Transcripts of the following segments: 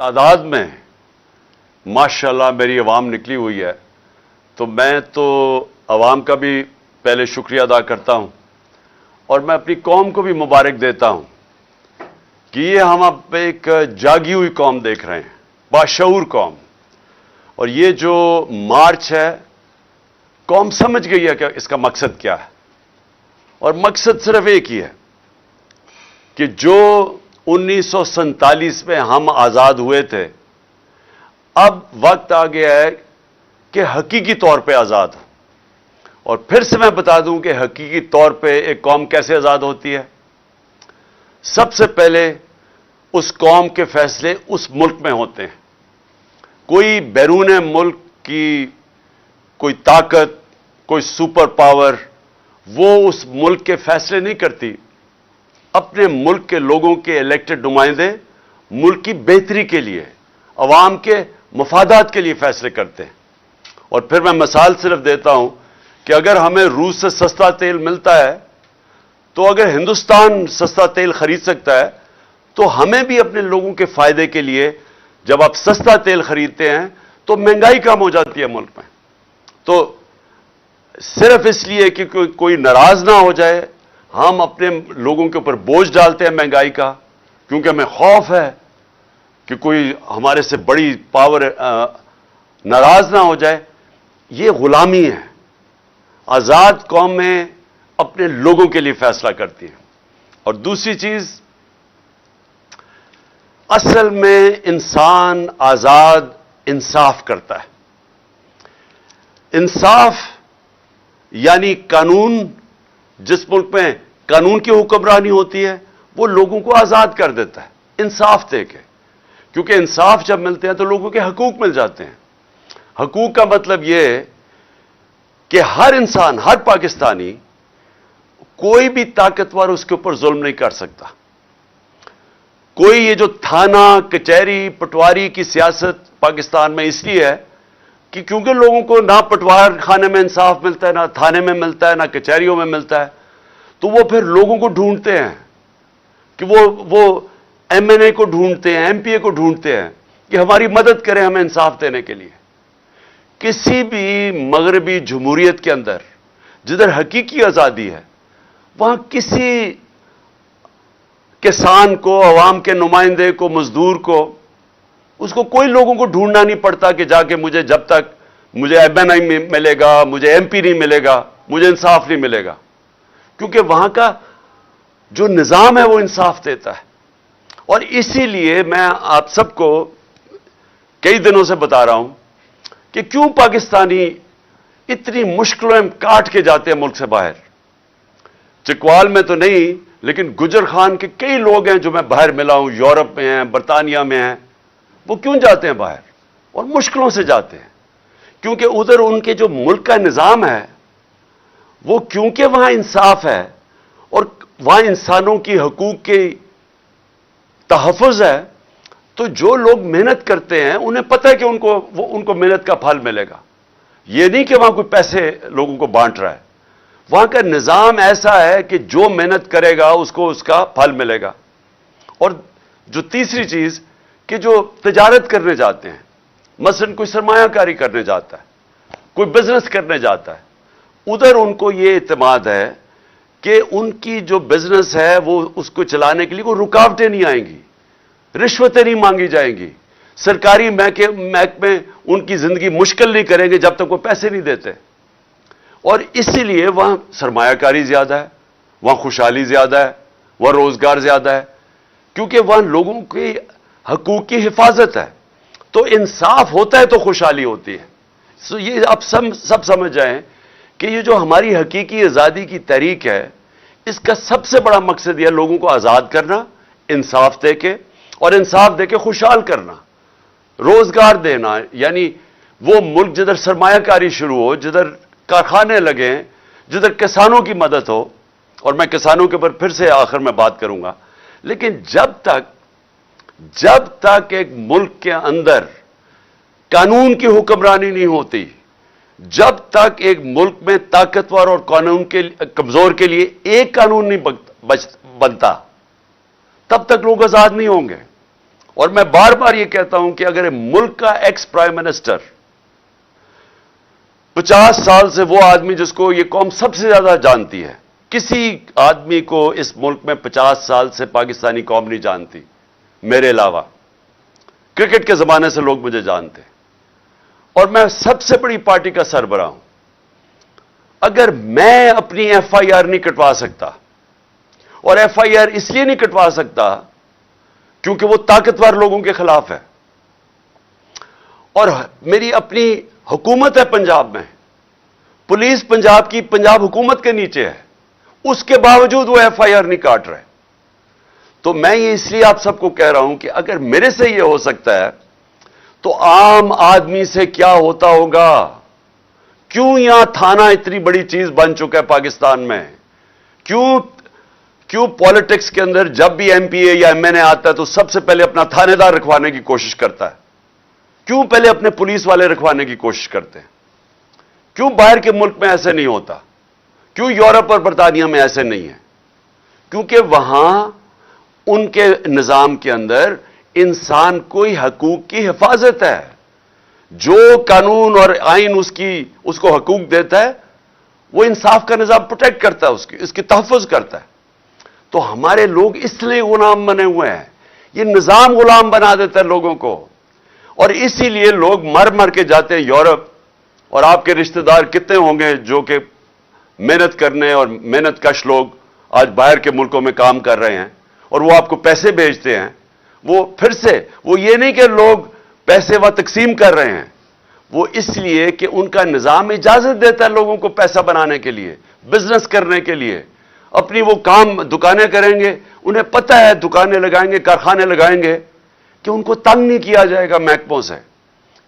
تعداد میں ماشاءاللہ میری عوام نکلی ہوئی ہے، تو میں تو عوام کا بھی پہلے شکریہ ادا کرتا ہوں اور میں اپنی قوم کو بھی مبارک دیتا ہوں کہ یہ ہم اب ایک جاگی ہوئی قوم دیکھ رہے ہیں، باشعور قوم. اور یہ جو مارچ ہے، قوم سمجھ گئی ہے کہ اس کا مقصد کیا ہے، اور مقصد صرف ایک ہی ہے کہ جو 1947 میں ہم آزاد ہوئے تھے، اب وقت آ گیا ہے کہ حقیقی طور پہ آزاد ہوں. اور پھر سے میں بتا دوں کہ حقیقی طور پہ ایک قوم کیسے آزاد ہوتی ہے. سب سے پہلے اس قوم کے فیصلے اس ملک میں ہوتے ہیں. کوئی بیرون ملک کی کوئی طاقت، کوئی سپر پاور وہ اس ملک کے فیصلے نہیں کرتی. اپنے ملک کے لوگوں کے الیکٹڈ نمائندے ملک کی بہتری کے لیے، عوام کے مفادات کے لیے فیصلے کرتے ہیں. اور پھر میں مثال صرف دیتا ہوں کہ اگر ہمیں روس سے سستا تیل ملتا ہے، تو اگر ہندوستان سستا تیل خرید سکتا ہے تو ہمیں بھی اپنے لوگوں کے فائدے کے لیے جب آپ سستا تیل خریدتے ہیں تو مہنگائی کم ہو جاتی ہے ملک میں. تو صرف اس لیے کہ کوئی ناراض نہ ہو جائے، ہم اپنے لوگوں کے اوپر بوجھ ڈالتے ہیں مہنگائی کا، کیونکہ ہمیں خوف ہے کہ کوئی ہمارے سے بڑی پاور ناراض نہ ہو جائے. یہ غلامی ہے. آزاد قومیں اپنے لوگوں کے لیے فیصلہ کرتی ہیں. اور دوسری چیز، اصل میں انسان آزاد انصاف کرتا ہے. انصاف یعنی قانون، جس ملک میں قانون کی حکمرانی ہوتی ہے وہ لوگوں کو آزاد کر دیتا ہے انصاف دے کے. کیونکہ انصاف جب ملتے ہیں تو لوگوں کے حقوق مل جاتے ہیں. حقوق کا مطلب یہ ہے کہ ہر انسان، ہر پاکستانی، کوئی بھی طاقتور اس کے اوپر ظلم نہیں کر سکتا. کوئی یہ جو تھانہ، کچہری، پٹواری کی سیاست پاکستان میں اس لیے ہے کہ کیونکہ لوگوں کو نہ پٹوار خانے میں انصاف ملتا ہے، نہ تھانے میں ملتا ہے، نہ کچہریوں میں ملتا ہے، تو وہ پھر لوگوں کو ڈھونڈتے ہیں کہ وہ ایم این اے کو ڈھونڈتے ہیں، ایم پی اے کو ڈھونڈتے ہیں کہ ہماری مدد کریں ہمیں انصاف دینے کے لیے. کسی بھی مغربی جمہوریت کے اندر جدھر حقیقی آزادی ہے، وہاں کسی کسان کو، عوام کے نمائندے کو، مزدور کو، اس کو کوئی لوگوں کو ڈھونڈنا نہیں پڑتا کہ جا کے مجھے جب تک مجھے ایم این اے ملے گا، مجھے ایم پی نہیں ملے گا، مجھے انصاف نہیں ملے گا. کیونکہ وہاں کا جو نظام ہے وہ انصاف دیتا ہے. اور اسی لیے میں آپ سب کو کئی دنوں سے بتا رہا ہوں کہ کیوں پاکستانی اتنی مشکلیں کاٹ کے جاتے ہیں ملک سے باہر. چکوال میں تو نہیں، لیکن گجر خان کے کئی لوگ ہیں جو میں باہر ملا ہوں، یورپ میں ہیں، برطانیہ میں ہیں. وہ کیوں جاتے ہیں باہر؟ اور مشکلوں سے جاتے ہیں. کیونکہ ادھر ان کے جو ملک کا نظام ہے وہ، کیونکہ وہاں انصاف ہے اور وہاں انسانوں کی حقوق کی تحفظ ہے، تو جو لوگ محنت کرتے ہیں انہیں پتہ ہے کہ ان کو محنت کا پھل ملے گا. یہ نہیں کہ وہاں کوئی پیسے لوگوں کو بانٹ رہا ہے. وہاں کا نظام ایسا ہے کہ جو محنت کرے گا اس کو اس کا پھل ملے گا. اور جو تیسری چیز کہ جو تجارت کرنے جاتے ہیں، مثلا کوئی سرمایہ کاری کرنے جاتا ہے، کوئی بزنس کرنے جاتا ہے، ادھر ان کو یہ اعتماد ہے کہ ان کی جو بزنس ہے وہ اس کو چلانے کے لیے کوئی رکاوٹیں نہیں آئیں گی، رشوتیں نہیں مانگی جائیں گی، سرکاری محکمے ان کی زندگی مشکل نہیں کریں گے جب تک وہ پیسے نہیں دیتے. اور اسی لیے وہاں سرمایہ کاری زیادہ ہے، وہاں خوشحالی زیادہ ہے، وہاں روزگار زیادہ ہے، کیونکہ وہاں لوگوں کی حقوق کی حفاظت ہے. تو انصاف ہوتا ہے تو خوشحالی ہوتی ہے. یہ آپ سب سمجھ جائیں کہ یہ جو ہماری حقیقی آزادی کی تحریک ہے، اس کا سب سے بڑا مقصد یہ لوگوں کو آزاد کرنا، انصاف دے کے، اور انصاف دے کے خوشحال کرنا، روزگار دینا. یعنی وہ ملک جدھر سرمایہ کاری شروع ہو، جدھر کارخانے لگیں، جدھر کسانوں کی مدد ہو. اور میں کسانوں کے اوپر پھر سے آخر میں بات کروں گا. لیکن جب تک ایک ملک کے اندر قانون کی حکمرانی نہیں ہوتی، جب تک ایک ملک میں طاقتور اور قانون کے کمزور کے لیے ایک قانون نہیں بنتا، تب تک لوگ آزاد نہیں ہوں گے. اور میں بار بار یہ کہتا ہوں کہ اگر ملک کا ایکس پرائم منسٹر 50 سال سے وہ آدمی جس کو یہ قوم سب سے زیادہ جانتی ہے، کسی آدمی کو اس ملک میں 50 سال سے پاکستانی قوم نہیں جانتی میرے علاوہ، کرکٹ کے زمانے سے لوگ مجھے جانتے ہیں، اور میں سب سے بڑی پارٹی کا سربراہ ہوں۔ اگر میں اپنی ایف آئی آر نہیں کٹوا سکتا، اور ایف آئی آر اس لیے نہیں کٹوا سکتا کیونکہ وہ طاقتور لوگوں کے خلاف ہے، اور میری اپنی حکومت ہے پنجاب میں، پولیس پنجاب کی پنجاب حکومت کے نیچے ہے، اس کے باوجود وہ ایف آئی آر نہیں کاٹ رہے، تو میں یہ اس لیے آپ سب کو کہہ رہا ہوں کہ اگر میرے سے یہ ہو سکتا ہے تو عام آدمی سے کیا ہوتا ہوگا؟ کیوں یہاں تھانہ اتنی بڑی چیز بن چکا ہے پاکستان میں؟ کیوں پالیٹکس کے اندر جب بھی ایم پی اے یا ایم این اے آتا ہے تو سب سے پہلے اپنا تھانے دار رکھوانے کی کوشش کرتا ہے؟ کیوں پہلے اپنے پولیس والے رکھوانے کی کوشش کرتے ہیں؟ کیوں باہر کے ملک میں ایسے نہیں ہوتا؟ کیوں یورپ اور برطانیہ میں ایسے نہیں ہے؟ کیونکہ وہاں ان کے نظام کے اندر انسان کوئی حقوق کی حفاظت ہے، جو قانون اور آئین اس کو حقوق دیتا ہے وہ انصاف کا نظام پروٹیکٹ کرتا ہے، اس کی تحفظ کرتا ہے۔ تو ہمارے لوگ اس لیے غلام بنے ہوئے ہیں، یہ نظام غلام بنا دیتا ہے لوگوں کو، اور اسی لیے لوگ مر کے جاتے ہیں یورپ، اور آپ کے رشتہ دار کتنے ہوں گے جو کہ محنت کرنے اور محنت کش لوگ آج باہر کے ملکوں میں کام کر رہے ہیں، اور وہ آپ کو پیسے بھیجتے ہیں۔ وہ پھر سے وہ یہ نہیں کہ لوگ پیسے وہ تقسیم کر رہے ہیں، وہ اس لیے کہ ان کا نظام اجازت دیتا ہے لوگوں کو پیسہ بنانے کے لیے، بزنس کرنے کے لیے، اپنی وہ کام دکانیں کریں گے، انہیں پتہ ہے دکانیں لگائیں گے، کارخانے لگائیں گے کہ ان کو تنگ نہیں کیا جائے گا محکموں سے،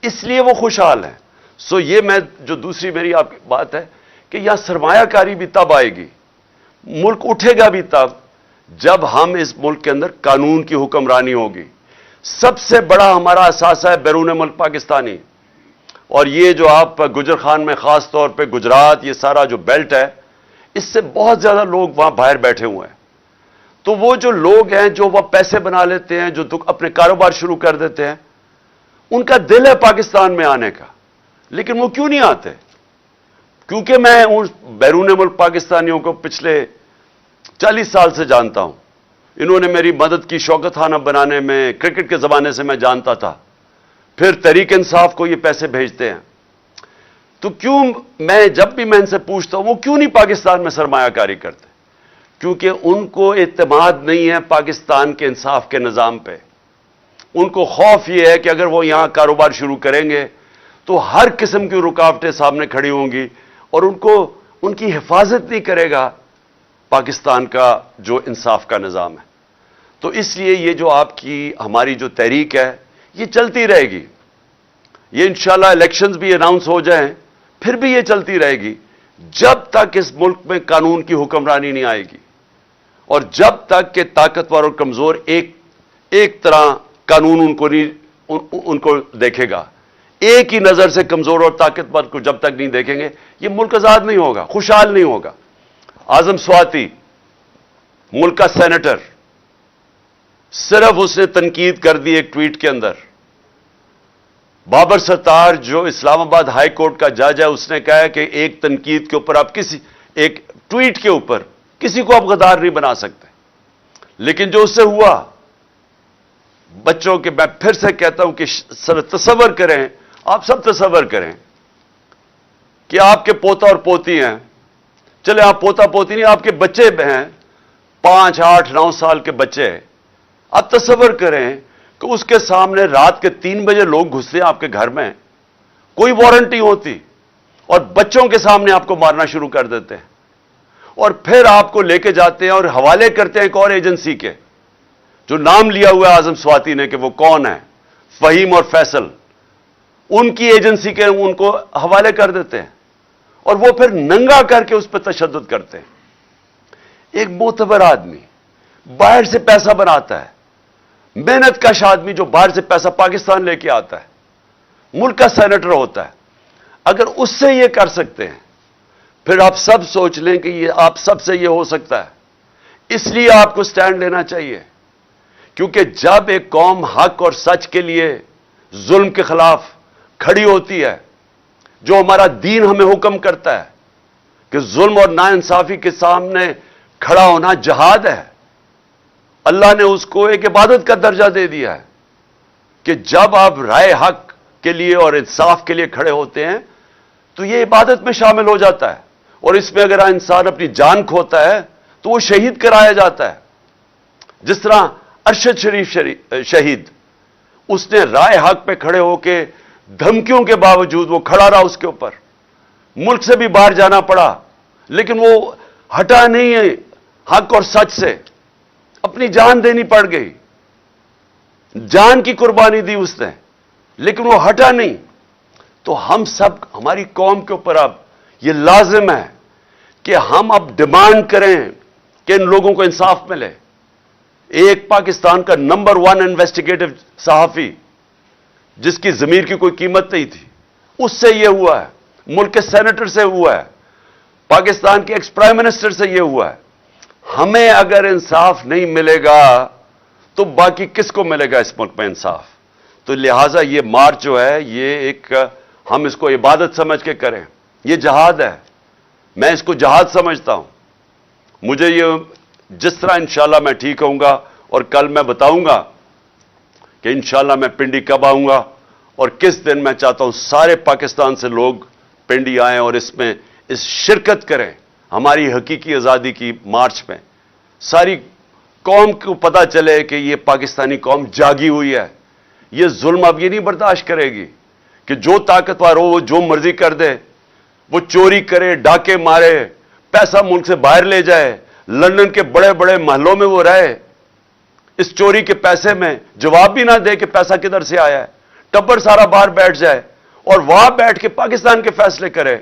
اس لیے وہ خوشحال ہیں۔ سو یہ میں جو دوسری میری آپ کی بات ہے کہ یہاں سرمایہ کاری بھی تب آئے گی، ملک اٹھے گا بھی تب جب ہم اس ملک کے اندر قانون کی حکمرانی ہوگی۔ سب سے بڑا ہمارا اثاثہ ہے بیرون ملک پاکستانی، اور یہ جو آپ گجر خان میں خاص طور پہ گجرات، یہ سارا جو بیلٹ ہے، اس سے بہت زیادہ لوگ وہاں باہر بیٹھے ہوئے ہیں۔ تو وہ جو لوگ ہیں جو وہ پیسے بنا لیتے ہیں، جو اپنے کاروبار شروع کر دیتے ہیں، ان کا دل ہے پاکستان میں آنے کا، لیکن وہ کیوں نہیں آتے؟ کیونکہ میں ان بیرون ملک پاکستانیوں کو پچھلے 40 سال سے جانتا ہوں، انہوں نے میری مدد کی شوکت خانہ بنانے میں، کرکٹ کے زمانے سے میں جانتا تھا، پھر تحریک انصاف کو یہ پیسے بھیجتے ہیں۔ تو کیوں جب بھی میں ان سے پوچھتا ہوں وہ کیوں نہیں پاکستان میں سرمایہ کاری کرتے؟ کیونکہ ان کو اعتماد نہیں ہے پاکستان کے انصاف کے نظام پہ۔ ان کو خوف یہ ہے کہ اگر وہ یہاں کاروبار شروع کریں گے تو ہر قسم کی رکاوٹیں سامنے کھڑی ہوں گی، اور ان کی حفاظت نہیں کرے گا پاکستان کا جو انصاف کا نظام ہے۔ تو اس لیے یہ جو آپ کی ہماری جو تحریک ہے یہ چلتی رہے گی، یہ انشاءاللہ الیکشنز بھی اناؤنس ہو جائیں پھر بھی یہ چلتی رہے گی جب تک اس ملک میں قانون کی حکمرانی نہیں آئے گی، اور جب تک کہ طاقتور اور کمزور ایک طرح قانون ان کو دیکھے گا، ایک ہی نظر سے کمزور اور طاقتور کو جب تک نہیں دیکھیں گے یہ ملک آزاد نہیں ہوگا، خوشحال نہیں ہوگا۔ اعظم سواتی ملک کا سینیٹر، صرف اس نے تنقید کر دی ایک ٹویٹ کے اندر۔ بابر ستار جو اسلام آباد ہائی کورٹ کا جج ہے، اس نے کہا ہے کہ ایک تنقید کے اوپر آپ ایک ٹویٹ کے اوپر کسی کو آپ غدار نہیں بنا سکتے، لیکن جو اس سے ہوا، بچوں کے، میں پھر سے کہتا ہوں کہ تصور کریں، آپ سب تصور کریں کہ آپ کے پوتا اور پوتی ہیں، چلے آپ پوتا پوتی نہیں، آپ کے بچے ہیں 5، 8، 9 سال کے بچے، آپ تصور کریں کہ اس کے سامنے رات کے 3 بجے لوگ گھستے ہیں آپ کے گھر میں، کوئی وارنٹ نہیں ہوتی، اور بچوں کے سامنے آپ کو مارنا شروع کر دیتے ہیں، اور پھر آپ کو لے کے جاتے ہیں اور حوالے کرتے ہیں ایک اور ایجنسی کے، جو نام لیا ہوا ہے اعظم سواتی نے کہ وہ کون ہے، فہیم اور فیصل، ان کی ایجنسی کے ان کو حوالے کر دیتے ہیں، اور وہ پھر ننگا کر کے اس پہ تشدد کرتے ہیں۔ ایک معتبر آدمی باہر سے پیسہ بناتا ہے، محنت کش آدمی جو باہر سے پیسہ پاکستان لے کے آتا ہے، ملک کا سینیٹر ہوتا ہے، اگر اس سے یہ کر سکتے ہیں، پھر آپ سب سوچ لیں کہ یہ آپ سب سے یہ ہو سکتا ہے۔ اس لیے آپ کو سٹینڈ لینا چاہیے، کیونکہ جب ایک قوم حق اور سچ کے لیے ظلم کے خلاف کھڑی ہوتی ہے، جو ہمارا دین ہمیں حکم کرتا ہے کہ ظلم اور ناانصافی کے سامنے کھڑا ہونا جہاد ہے، اللہ نے اس کو ایک عبادت کا درجہ دے دیا ہے کہ جب آپ رائے حق کے لیے اور انصاف کے لیے کھڑے ہوتے ہیں تو یہ عبادت میں شامل ہو جاتا ہے، اور اس میں اگر انسان اپنی جان کھوتا ہے تو وہ شہید کرایا جاتا ہے۔ جس طرح ارشد شریف شہید، اس نے رائے حق پہ کھڑے ہو کے دھمکیوں کے باوجود وہ کھڑا رہا، اس کے اوپر ملک سے بھی باہر جانا پڑا لیکن وہ ہٹا نہیں ہے حق اور سچ سے، اپنی جان دینی پڑ گئی، جان کی قربانی دی اس نے لیکن وہ ہٹا نہیں۔ تو ہم سب، ہماری قوم کے اوپر اب یہ لازم ہے کہ ہم اب ڈیمانڈ کریں کہ ان لوگوں کو انصاف ملے۔ ایک پاکستان کا نمبر 1 انویسٹیگیٹو صحافی جس کی ضمیر کی کوئی قیمت نہیں تھی، اس سے یہ ہوا ہے، ملک کے سینیٹر سے ہوا ہے، پاکستان کے ایکس پرائم منسٹر سے یہ ہوا ہے۔ ہمیں اگر انصاف نہیں ملے گا تو باقی کس کو ملے گا اس ملک میں انصاف؟ تو لہٰذا یہ مارچ جو ہے یہ ایک، ہم اس کو عبادت سمجھ کے کریں، یہ جہاد ہے، میں اس کو جہاد سمجھتا ہوں۔ مجھے یہ جس طرح انشاءاللہ میں ٹھیک ہوں گا، اور کل میں بتاؤں گا کہ انشاءاللہ میں پنڈی کب آؤں گا اور کس دن، میں چاہتا ہوں سارے پاکستان سے لوگ پنڈی آئیں اور اس میں شرکت کریں، ہماری حقیقی آزادی کی مارچ میں۔ ساری قوم کو پتہ چلے کہ یہ پاکستانی قوم جاگی ہوئی ہے، یہ ظلم اب یہ نہیں برداشت کرے گی کہ جو طاقتور ہو وہ جو مرضی کر دے، وہ چوری کرے، ڈاکے مارے، پیسہ ملک سے باہر لے جائے، لندن کے بڑے بڑے محلوں میں وہ رہے، اس چوری کے پیسے میں جواب بھی نہ دے کہ پیسہ کدھر سے آیا ہے، ٹبر سارا باہر بیٹھ جائے اور وہاں بیٹھ کے پاکستان کے فیصلے کرے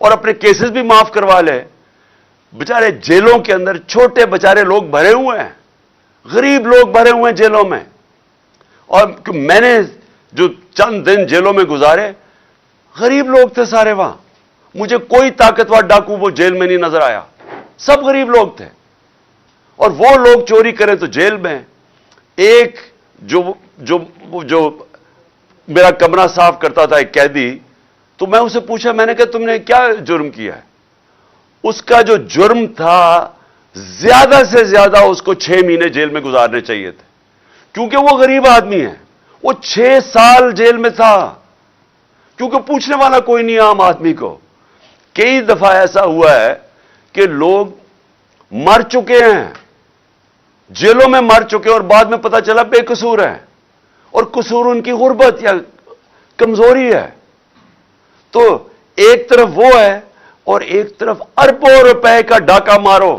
اور اپنے کیسز بھی معاف کروا لے۔ بیچارے جیلوں کے اندر چھوٹے بیچارے لوگ بھرے ہوئے ہیں، غریب لوگ بھرے ہوئے ہیں جیلوں میں، اور میں نے جو چند دن جیلوں میں گزارے، غریب لوگ تھے سارے وہاں، مجھے کوئی طاقتور ڈاکو وہ جیل میں نہیں نظر آیا، سب غریب لوگ تھے۔ اور وہ لوگ چوری کریں تو جیل میں۔ ایک جو میرا کمرہ صاف کرتا تھا، ایک قیدی، تو میں اسے پوچھا، میں نے کہا تم نے کیا جرم کیا ہے؟ اس کا جو جرم تھا زیادہ سے زیادہ اس کو 6 مہینے جیل میں گزارنے چاہیے تھے، کیونکہ وہ غریب آدمی ہے۔ وہ 6 سال جیل میں تھا کیونکہ پوچھنے والا کوئی نہیں عام آدمی کو۔ کئی دفعہ ایسا ہوا ہے کہ لوگ مر چکے ہیں، جیلوں میں مر چکے، اور بعد میں پتہ چلا بے قصور ہیں، اور قصور ان کی غربت یا کمزوری ہے۔ تو ایک طرف وہ ہے اور ایک طرف اربوں روپے کا ڈاکہ مارو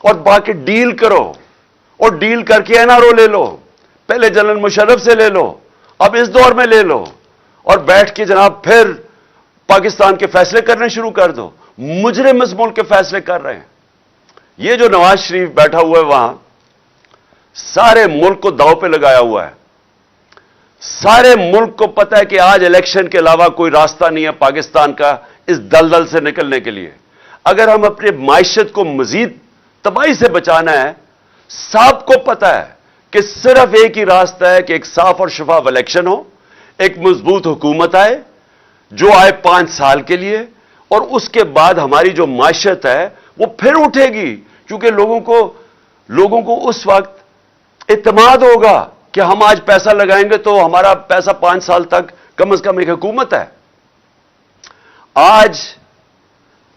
اور باقی ڈیل کرو، اور ڈیل کر کے این آر او لے لو، پہلے جنرل مشرف سے لے لو، اب اس دور میں لے لو، اور بیٹھ کے جناب پھر پاکستان کے فیصلے کرنے شروع کر دو۔ مجرم اس ملک کے فیصلے کر رہے ہیں۔ یہ جو نواز شریف بیٹھا ہوا ہے وہاں، سارے ملک کو داؤ پہ لگایا ہوا ہے۔ سارے ملک کو پتہ ہے کہ آج الیکشن کے علاوہ کوئی راستہ نہیں ہے پاکستان کا اس دلدل سے نکلنے کے لیے۔ اگر ہم اپنے معیشت کو مزید تباہی سے بچانا ہے، سب کو پتہ ہے کہ صرف ایک ہی راستہ ہے کہ ایک صاف اور شفاف الیکشن ہو، ایک مضبوط حکومت آئے جو آئے 5 سال کے لیے، اور اس کے بعد ہماری جو معیشت ہے وہ پھر اٹھے گی، کیونکہ لوگوں کو اس وقت اعتماد ہوگا کہ ہم آج پیسہ لگائیں گے تو ہمارا پیسہ 5 سال تک کم از کم ایک حکومت ہے۔ آج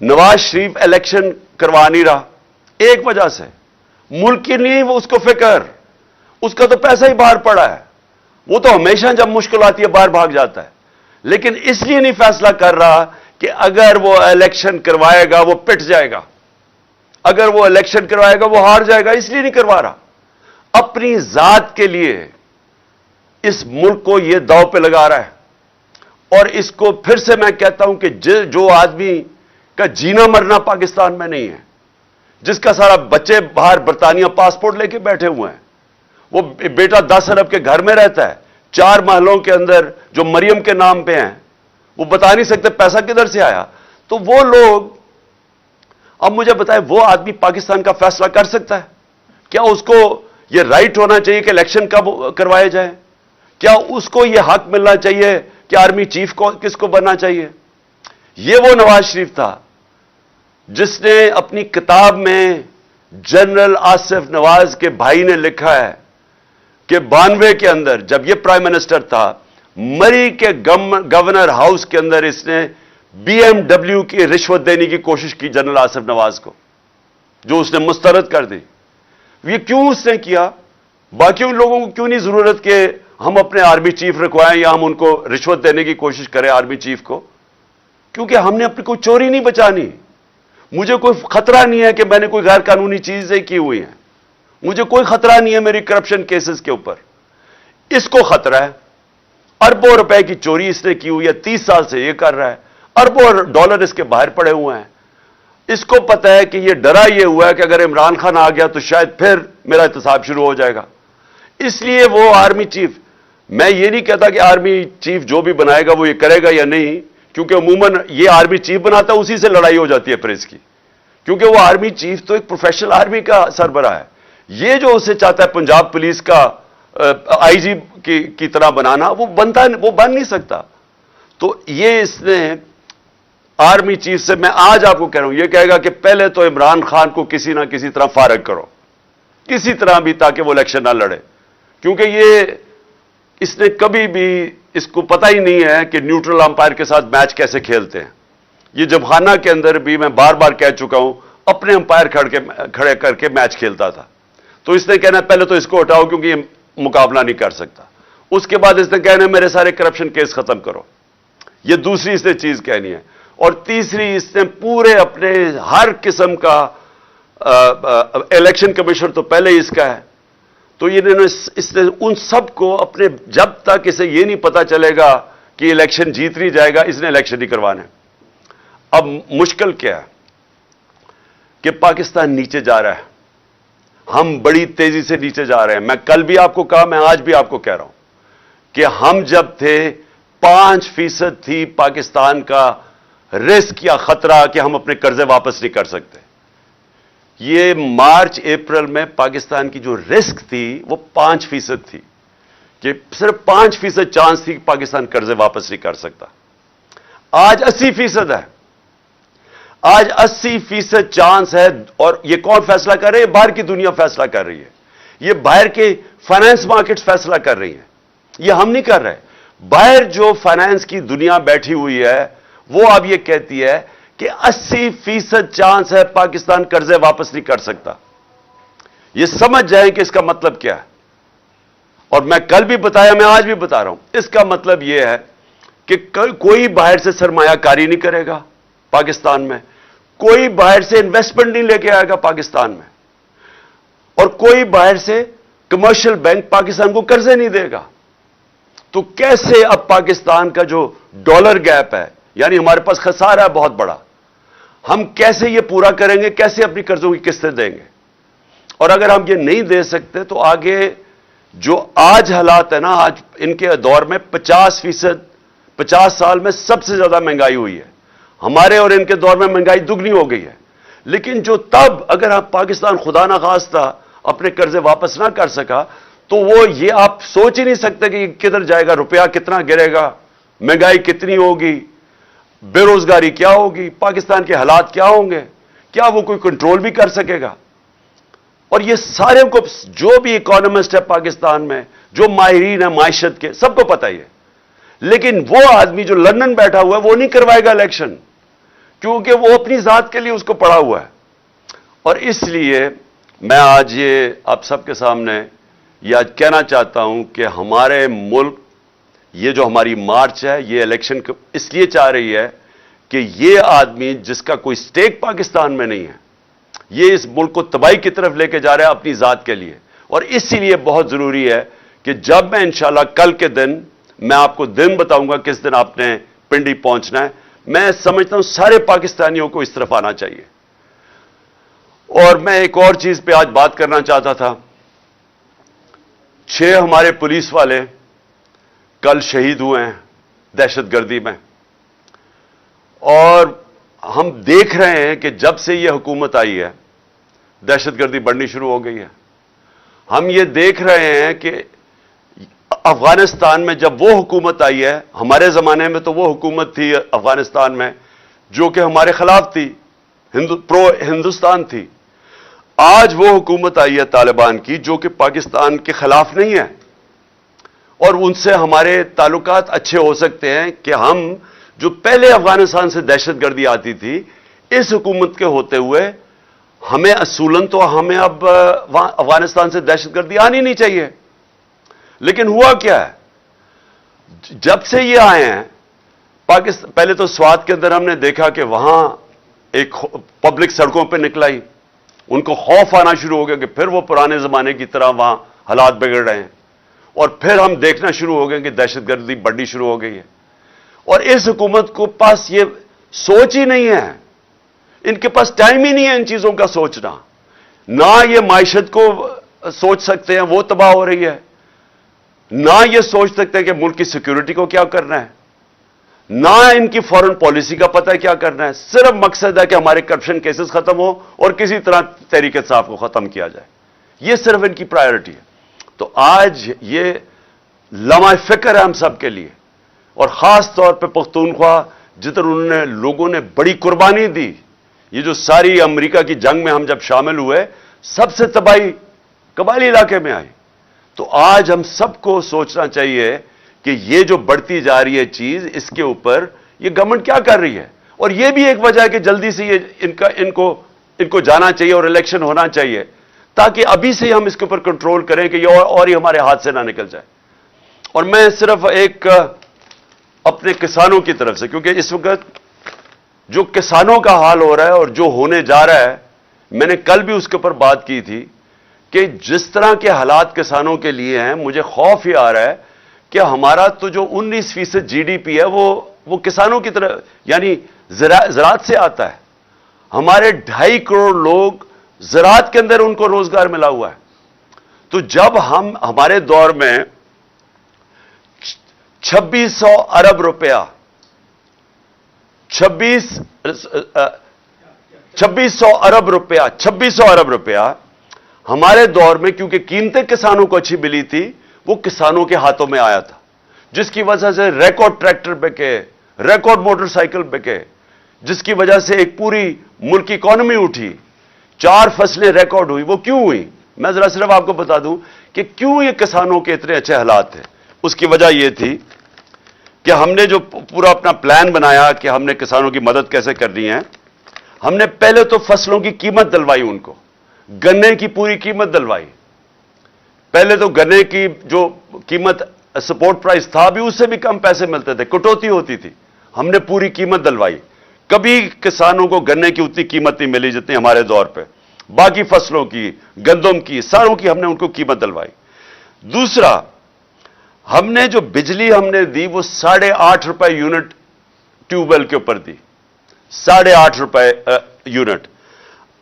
نواز شریف الیکشن کروا نہیں رہا ایک وجہ سے، ملک کی نہیں وہ اس کو فکر، اس کا تو پیسہ ہی باہر پڑا ہے، وہ تو ہمیشہ جب مشکل آتی ہے باہر بھاگ جاتا ہے، لیکن اس لیے نہیں فیصلہ کر رہا کہ اگر وہ الیکشن کروائے گا وہ پٹ جائے گا، اگر وہ الیکشن کروائے گا وہ ہار جائے گا، اس لیے نہیں کروا رہا۔ اپنی ذات کے لیے اس ملک کو یہ داؤ پہ لگا رہا ہے، اور اس کو پھر سے میں کہتا ہوں کہ جو آدمی کا جینا مرنا پاکستان میں نہیں ہے، جس کا سارا بچے باہر برطانیہ پاسپورٹ لے کے بیٹھے ہوئے ہیں، وہ بیٹا 10 ارب کے گھر میں رہتا ہے، 4 محلوں کے اندر جو مریم کے نام پہ ہیں، وہ بتا نہیں سکتے پیسہ کدھر سے آیا، تو وہ لوگ، اب مجھے بتائیں وہ آدمی پاکستان کا فیصلہ کر سکتا ہے؟ کیا اس کو یہ رائٹ ہونا چاہیے کہ الیکشن کب کروایا جائے؟ کیا اس کو یہ حق ملنا چاہیے کہ آرمی چیف کو کس کو بننا چاہیے؟ یہ وہ نواز شریف تھا جس نے اپنی کتاب میں جنرل آصف نواز کے بھائی نے لکھا ہے کہ 92 کے اندر جب یہ پرائم منسٹر تھا، مری کے گورنر ہاؤس کے اندر اس نے BMW کی رشوت دینے کی کوشش کی جنرل آصف نواز کو، جو اس نے مسترد کر دی۔ یہ کیوں اس نے کیا؟ باقیوں لوگوں کو کیوں نہیں ضرورت کہ ہم اپنے آرمی چیف رکھوائیں یا ہم ان کو رشوت دینے کی کوشش کریں آرمی چیف کو؟ کیونکہ ہم نے اپنی کوئی چوری نہیں بچانی۔ مجھے کوئی خطرہ نہیں ہے کہ میں نے کوئی غیر قانونی چیزیں کی ہوئی ہیں، مجھے کوئی خطرہ نہیں ہے میری کرپشن کیسز کے اوپر۔ اس کو خطرہ ہے، اربوں روپے کی چوری اس نے کی ہوئی ہے، 30 سال سے یہ کر رہا ہے، اربوں ڈالر اس کے باہر پڑے ہوئے ہیں۔ اس کو پتا ہے کہ یہ ڈرا یہ ہوا ہے کہ اگر عمران خان آ گیا تو شاید پھر میرا احتساب شروع ہو جائے گا، اس لیے وہ آرمی چیف، میں یہ نہیں کہتا کہ آرمی چیف جو بھی بنائے گا وہ یہ کرے گا یا نہیں، کیونکہ عموماً یہ آرمی چیف بناتا ہے، اسی سے لڑائی ہو جاتی ہے پھر اس کی، کیونکہ وہ آرمی چیف تو ایک پروفیشنل آرمی کا سربراہ ہے۔ یہ جو اسے چاہتا ہے پنجاب پولیس کا آئی جی کی طرح بنانا، وہ بن نہیں سکتا۔ تو یہ اس نے آرمی چیف سے، میں آج آپ کو کہہ رہا ہوں، یہ کہے گا کہ پہلے تو عمران خان کو کسی نہ کسی طرح فارغ کرو، کسی طرح بھی، تاکہ وہ الیکشن نہ لڑے، کیونکہ اس نے کبھی بھی، اس کو پتہ ہی نہیں ہے کہ نیوٹرل امپائر کے ساتھ میچ کیسے کھیلتے ہیں۔ یہ جمخانہ کے اندر بھی میں بار بار کہہ چکا ہوں، اپنے امپائر کھڑے کر کے میچ کھیلتا تھا۔ تو اس نے کہنا پہلے تو اس کو ہٹاؤ کیونکہ یہ مقابلہ نہیں کر سکتا، اس کے بعد اس نے کہنا میرے سارے کرپشن کیس ختم کرو، یہ دوسری اس نے چیز کہنی ہے۔ اور تیسری، اس نے پورے اپنے ہر قسم کا الیکشن کمیشن تو پہلے ہی اس کا ہے، تو اس نے ان سب کو اپنے، جب تک اسے یہ نہیں پتا چلے گا کہ الیکشن جیت نہیں جائے گا، اس نے الیکشن نہیں کروانے۔ اب مشکل کیا ہے کہ پاکستان نیچے جا رہا ہے، ہم بڑی تیزی سے نیچے جا رہے ہیں۔ میں کل بھی آپ کو کہا، میں آج بھی آپ کو کہہ رہا ہوں کہ ہم جب تھے 5% تھی پاکستان کا رسک یا خطرہ کہ ہم اپنے قرضے واپس نہیں کر سکتے۔ یہ مارچ اپریل میں پاکستان کی جو رسک تھی وہ 5% تھی، کہ صرف 5% چانس تھی کہ پاکستان قرضے واپس نہیں کر سکتا۔ آج 80% ہے، آج 80% چانس ہے۔ اور یہ کون فیصلہ کر رہے ہیں؟ باہر کی دنیا فیصلہ کر رہی ہے، یہ باہر کے فائنانس مارکیٹس فیصلہ کر رہی ہیں، یہ ہم نہیں کر رہے۔ باہر جو فائنانس کی دنیا بیٹھی ہوئی ہے وہ اب یہ کہتی ہے کہ 80% چانس ہے پاکستان قرضے واپس نہیں کر سکتا۔ یہ سمجھ جائیں کہ اس کا مطلب کیا ہے، اور میں کل بھی بتایا، میں آج بھی بتا رہا ہوں، اس کا مطلب یہ ہے کہ کوئی باہر سے سرمایہ کاری نہیں کرے گا پاکستان میں، کوئی باہر سے انویسٹمنٹ نہیں لے کے آئے گا پاکستان میں، اور کوئی باہر سے کمرشل بینک پاکستان کو قرضے نہیں دے گا۔ تو کیسے اب پاکستان کا جو ڈالر گیپ ہے، یعنی ہمارے پاس خسارہ ہے بہت بڑا، ہم کیسے یہ پورا کریں گے؟ کیسے اپنی قرضوں کی قسطیں دیں گے؟ اور اگر ہم یہ نہیں دے سکتے تو آگے جو آج حالات ہے نا، آج ان کے دور میں 50 سال میں سب سے زیادہ مہنگائی ہوئی ہے، ہمارے اور ان کے دور میں مہنگائی دگنی ہو گئی ہے۔ لیکن جو تب اگر آپ پاکستان خدا نخواستہ اپنے قرضے واپس نہ کر سکا، تو وہ یہ آپ سوچ ہی نہیں سکتے کہ یہ کدھر جائے گا، روپیہ کتنا گرے گا، مہنگائی کتنی ہوگی، بے روزگاری کیا ہوگی، پاکستان کے حالات کیا ہوں گے، کیا وہ کوئی کنٹرول بھی کر سکے گا؟ اور یہ سارے کو، جو بھی اکانومسٹ ہے پاکستان میں، جو ماہرین ہیں معیشت کے، سب کو پتہ ہی ہے۔ لیکن وہ آدمی جو لندن بیٹھا ہوا ہے وہ نہیں کروائے گا الیکشن، کیونکہ وہ اپنی ذات کے لیے اس کو پڑا ہوا ہے۔ اور اس لیے میں آج یہ آپ سب کے سامنے یہ آج کہنا چاہتا ہوں کہ ہمارے ملک، یہ جو ہماری مارچ ہے، یہ الیکشن اس لیے چاہ رہی ہے کہ یہ آدمی جس کا کوئی سٹیک پاکستان میں نہیں ہے، یہ اس ملک کو تباہی کی طرف لے کے جا رہا ہے اپنی ذات کے لیے۔ اور اسی لیے بہت ضروری ہے کہ جب میں انشاءاللہ کل کے دن، میں آپ کو دن بتاؤں گا کس دن آپ نے پنڈی پہنچنا ہے، میں سمجھتا ہوں سارے پاکستانیوں کو اس طرف آنا چاہیے۔ اور میں ایک اور چیز پہ آج بات کرنا چاہتا تھا۔ 6 ہمارے پولیس والے کل شہید ہوئے ہیں دہشت گردی میں، اور ہم دیکھ رہے ہیں کہ جب سے یہ حکومت آئی ہے دہشت گردی بڑھنی شروع ہو گئی ہے۔ ہم یہ دیکھ رہے ہیں کہ افغانستان میں جب وہ حکومت آئی ہے، ہمارے زمانے میں تو وہ حکومت تھی افغانستان میں جو کہ ہمارے خلاف تھی، پرو ہندوستان تھی. آج وہ حکومت آئی ہے طالبان کی جو کہ پاکستان کے خلاف نہیں ہے، اور ان سے ہمارے تعلقات اچھے ہو سکتے ہیں کہ ہم جو پہلے افغانستان سے دہشت گردی آتی تھی، اس حکومت کے ہوتے ہوئے ہمیں اصولاً تو ہمیں اب افغانستان سے دہشت گردی آنی نہیں چاہیے. لیکن ہوا کیا ہے، جب سے یہ آئے ہیں پاکستان، پہلے تو سوات کے اندر ہم نے دیکھا کہ وہاں ایک پبلک سڑکوں پہ نکلائی، ان کو خوف آنا شروع ہو گیا کہ پھر وہ پرانے زمانے کی طرح وہاں حالات بگڑ رہے ہیں، اور پھر ہم دیکھنا شروع ہو گئے کہ دہشت گردی بڑھنی شروع ہو گئی ہے. اور اس حکومت کو پاس یہ سوچ ہی نہیں ہے، ان کے پاس ٹائم ہی نہیں ہے ان چیزوں کا سوچنا. نہ یہ معیشت کو سوچ سکتے ہیں، وہ تباہ ہو رہی ہے، نہ یہ سوچ سکتے ہیں کہ ملک کی سیکیورٹی کو کیا کرنا ہے، نہ ان کی فورن پالیسی کا پتہ ہے کیا کرنا ہے. صرف مقصد ہے کہ ہمارے کرپشن کیسز ختم ہو اور کسی طرح تحریک انصاف کو ختم کیا جائے. یہ صرف ان کی پرائیورٹی ہے. تو آج یہ لمحہ فکر ہے ہم سب کے لیے، اور خاص طور پہ پختونخوا جدھر انہوں نے لوگوں نے بڑی قربانی دی. یہ جو ساری امریکہ کی جنگ میں ہم جب شامل ہوئے، سب سے تباہی قبائلی علاقے میں آئی. تو آج ہم سب کو سوچنا چاہیے کہ یہ جو بڑھتی جا رہی ہے چیز، اس کے اوپر یہ گورنمنٹ کیا کر رہی ہے. اور یہ بھی ایک وجہ ہے کہ جلدی سے یہ ان کو جانا چاہیے اور الیکشن ہونا چاہیے، تاکہ ابھی سے ہم اس کے اوپر کنٹرول کریں کہ یہ اور ہی ہمارے ہاتھ سے نہ نکل جائے. اور میں صرف ایک اپنے کسانوں کی طرف سے، کیونکہ اس وقت جو کسانوں کا حال ہو رہا ہے اور جو ہونے جا رہا ہے، میں نے کل بھی اس کے اوپر بات کی تھی کہ جس طرح کے حالات کسانوں کے لیے ہیں، مجھے خوف ہی آ رہا ہے کہ ہمارا تو جو 19% جی ڈی پی ہے وہ کسانوں کی طرف، یعنی زراعت سے آتا ہے. ہمارے 2.5 کروڑ لوگ زراعت کے اندر ان کو روزگار ملا ہوا ہے. تو جب ہمارے دور میں 2600 ارب روپیہ 2600 ارب روپیہ ہمارے دور میں، کیونکہ قیمتیں کسانوں کو اچھی ملی تھی، وہ کسانوں کے ہاتھوں میں آیا تھا، جس کی وجہ سے ریکارڈ ٹریکٹر بکے، ریکارڈ موٹر سائیکل بکے، جس کی وجہ سے ایک پوری ملک کی اکانومی اٹھی، 4 فصلیں ریکارڈ ہوئی. وہ کیوں ہوئی؟ میں ذرا صرف آپ کو بتا دوں کہ کیوں یہ کسانوں کے اتنے اچھے حالات تھے. اس کی وجہ یہ تھی کہ ہم نے جو پورا اپنا پلان بنایا کہ ہم نے کسانوں کی مدد کیسے کرنی ہے، ہم نے پہلے تو فصلوں کی قیمت دلوائی، ان کو گنے کی پوری قیمت دلوائی. پہلے تو گنے کی جو قیمت سپورٹ پرائز تھا بھی اس سے بھی کم پیسے ملتے تھے، کٹوتی ہوتی تھی. ہم نے پوری قیمت دلوائی. کبھی کسانوں کو گنے کی اتنی قیمت نہیں ملی جتنی ہمارے دور پہ. باقی فصلوں کی، گندم کی، ساروں کی ہم نے ان کو قیمت دلوائی. دوسرا، ہم نے جو بجلی ہم نے دی وہ 8.5 روپے یونٹ ٹیوب ویل کے اوپر دی، 8.5 روپے یونٹ.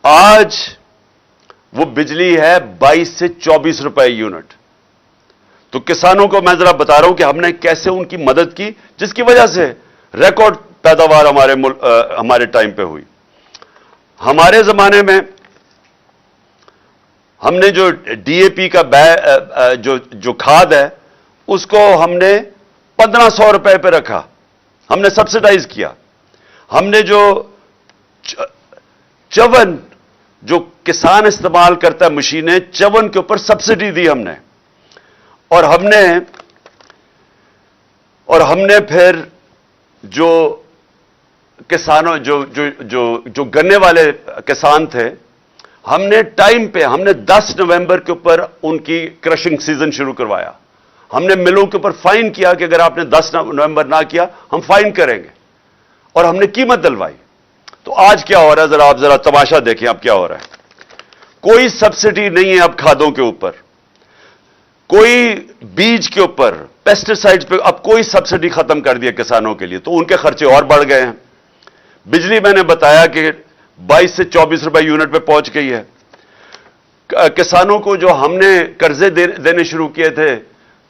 آج وہ بجلی ہے 22 سے 24 روپے یونٹ. تو کسانوں کو میں ذرا بتا رہا ہوں کہ ہم نے کیسے ان کی مدد کی، جس کی وجہ سے ریکارڈ پیداوار ہمارے ٹائم پہ ہوئی. ہمارے زمانے میں ہم نے جو ڈی اے پی کا جو کھاد ہے، اس کو ہم نے 1500 روپے پہ رکھا، ہم نے سبسڈائز کیا. ہم نے جو چون جو کسان استعمال کرتا ہے مشینیں، چون کے اوپر سبسڈی دی ہم نے. اور ہم نے پھر جو کسانوں جو گنے والے کسان تھے، ہم نے ٹائم پہ، ہم نے 10 نومبر کے اوپر ان کی کرشنگ سیزن شروع کروایا. ہم نے ملوں کے اوپر فائن کیا کہ اگر آپ نے 10 نومبر نہ کیا ہم فائن کریں گے، اور ہم نے قیمت دلوائی. تو آج کیا ہو رہا ہے، آپ ذرا تماشا دیکھیں اب کیا ہو رہا ہے. کوئی سبسڈی نہیں ہے اب کھادوں کے اوپر، کوئی بیج کے اوپر، پیسٹیسائڈز پہ اب کوئی سبسڈی ختم کر دیا کسانوں کے لیے. تو ان کے خرچے اور بڑھ گئے ہیں. بجلی میں نے بتایا کہ 22 سے 24 روپے یونٹ پہ پہنچ گئی ہے. کسانوں کو جو ہم نے قرضے دینے شروع کیے تھے،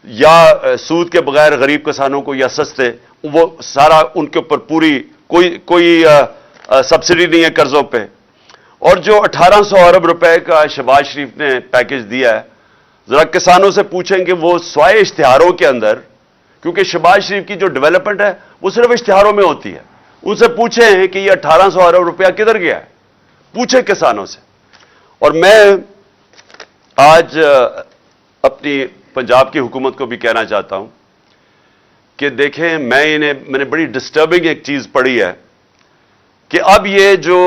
یا سود کے بغیر غریب کسانوں کو، یا سستے، وہ سارا ان کے اوپر پوری کوئی سبسڈی نہیں ہے قرضوں پہ. اور جو 1800 ارب روپے کا شہباز شریف نے پیکج دیا ہے، ذرا کسانوں سے پوچھیں کہ وہ سوائے اشتہاروں کے اندر، کیونکہ شہباز شریف کی جو ڈیولپمنٹ ہے وہ صرف اشتہاروں میں ہوتی ہے، ان سے پوچھیں کہ یہ 1800 ارب روپیہ کدھر گیا ہے، پوچھیں کسانوں سے۔ اور میں آج اپنی پنجاب کی حکومت کو بھی کہنا چاہتا ہوں کہ دیکھیں، میں نے بڑی ڈسٹربنگ ایک چیز پڑھی ہے کہ اب یہ جو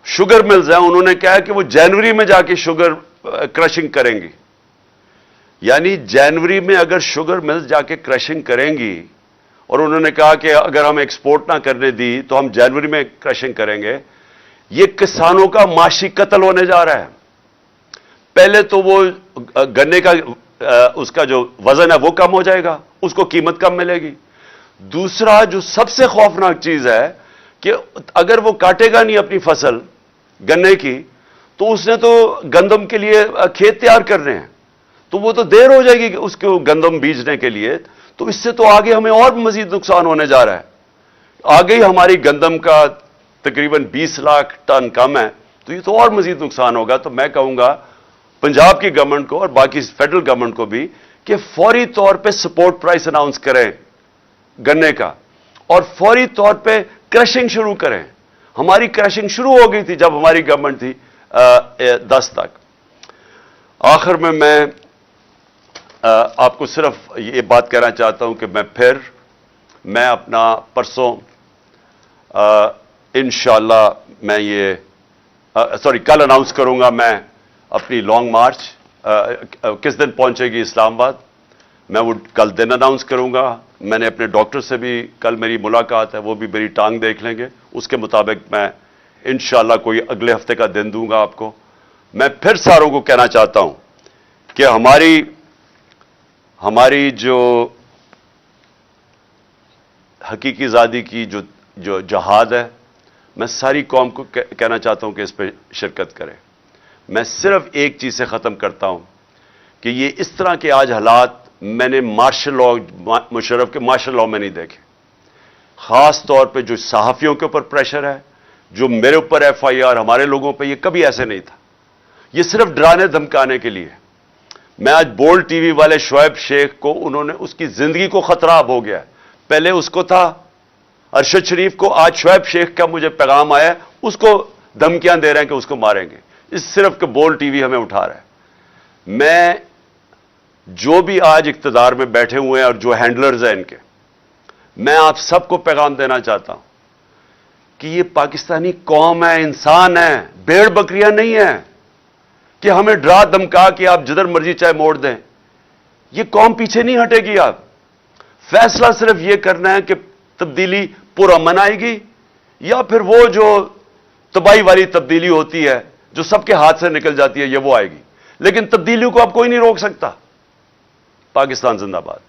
شوگر ملز ہیں انہوں نے کہا کہ وہ جنوری میں جا کے شوگر کرشنگ کریں گی، یعنی جنوری میں اگر شوگر ملز جا کے کرشنگ کریں گی، اور انہوں نے کہا کہ اگر ہم ایکسپورٹ نہ کرنے دی تو ہم جنوری میں کرشنگ کریں گے، یہ کسانوں کا معاشی قتل ہونے جا رہا ہے۔ پہلے تو وہ گنے کا اس کا جو وزن ہے وہ کم ہو جائے گا، اس کو قیمت کم ملے گی۔ دوسرا جو سب سے خوفناک چیز ہے کہ اگر وہ کاٹے گا نہیں اپنی فصل گنے کی، تو اس نے تو گندم کے لیے کھیت تیار کرنے ہیں، تو وہ تو دیر ہو جائے گی کہ اس کو گندم بیجنے کے لیے، تو اس سے تو آگے ہمیں اور مزید نقصان ہونے جا رہا ہے۔ آگے ہی ہماری گندم کا تقریباً 20 لاکھ ٹن کم ہے، تو یہ تو اور مزید نقصان ہوگا۔ تو میں کہوں گا پنجاب کی گورنمنٹ کو اور باقی فیڈرل گورنمنٹ کو بھی کہ فوری طور پہ سپورٹ پرائس اناؤنس کریں گنے کا، اور فوری طور پہ کرشنگ شروع کریں۔ ہماری کرشنگ شروع ہو گئی تھی جب ہماری گورنمنٹ تھی 10 تک۔ آخر میں آپ کو صرف یہ بات کہنا چاہتا ہوں کہ میں اپنا پرسوں انشاءاللہ میں کل اناؤنس کروں گا میں اپنی لانگ مارچ کس دن پہنچے گی اسلام آباد، میں وہ کل دن اناؤنس کروں گا۔ میں نے اپنے ڈاکٹر سے بھی کل میری ملاقات ہے، وہ بھی میری ٹانگ دیکھ لیں گے، اس کے مطابق میں انشاءاللہ کوئی اگلے ہفتے کا دن دوں گا آپ کو۔ میں پھر ساروں کو کہنا چاہتا ہوں کہ ہماری جو حقیقی آزادی کی جو جہاد ہے، میں ساری قوم کو کہنا چاہتا ہوں کہ اس پہ شرکت کریں۔ میں صرف ایک چیز سے ختم کرتا ہوں کہ یہ اس طرح کے آج حالات میں نے مارشل لا، مشرف کے مارشل لا میں نہیں دیکھے۔ خاص طور پہ جو صحافیوں کے اوپر پریشر ہے، جو میرے اوپر FIR، ہمارے لوگوں پہ، یہ کبھی ایسے نہیں تھا۔ یہ صرف ڈرانے دھمکانے کے لیے۔ میں آج بولڈ ٹی وی والے شعیب شیخ کو، انہوں نے اس کی زندگی کو خطرہ اب ہو گیا ہے، پہلے اس کو تھا ارشد شریف کو، آج شعیب شیخ کا مجھے پیغام آیا ہے، اس کو دھمکیاں دے رہے ہیں کہ اس کو ماریں گے، اس صرف کہ بولڈ ٹی وی ہمیں اٹھا رہا ہے۔ میں جو بھی آج اقتدار میں بیٹھے ہوئے ہیں اور جو ہینڈلرز ہیں ان کے، میں آپ سب کو پیغام دینا چاہتا ہوں کہ یہ پاکستانی قوم ہے، انسان ہے، بھیڑ بکریاں نہیں ہیں کہ ہمیں ڈرا دھمکا کہ آپ جدھر مرضی چاہے موڑ دیں۔ یہ قوم پیچھے نہیں ہٹے گی۔ آپ فیصلہ صرف یہ کرنا ہے کہ تبدیلی پرامن آئے گی، یا پھر وہ جو تباہی والی تبدیلی ہوتی ہے جو سب کے ہاتھ سے نکل جاتی ہے، یہ وہ آئے گی، لیکن تبدیلی کو اب کوئی نہیں روک سکتا۔ پاکستان زندہ باد۔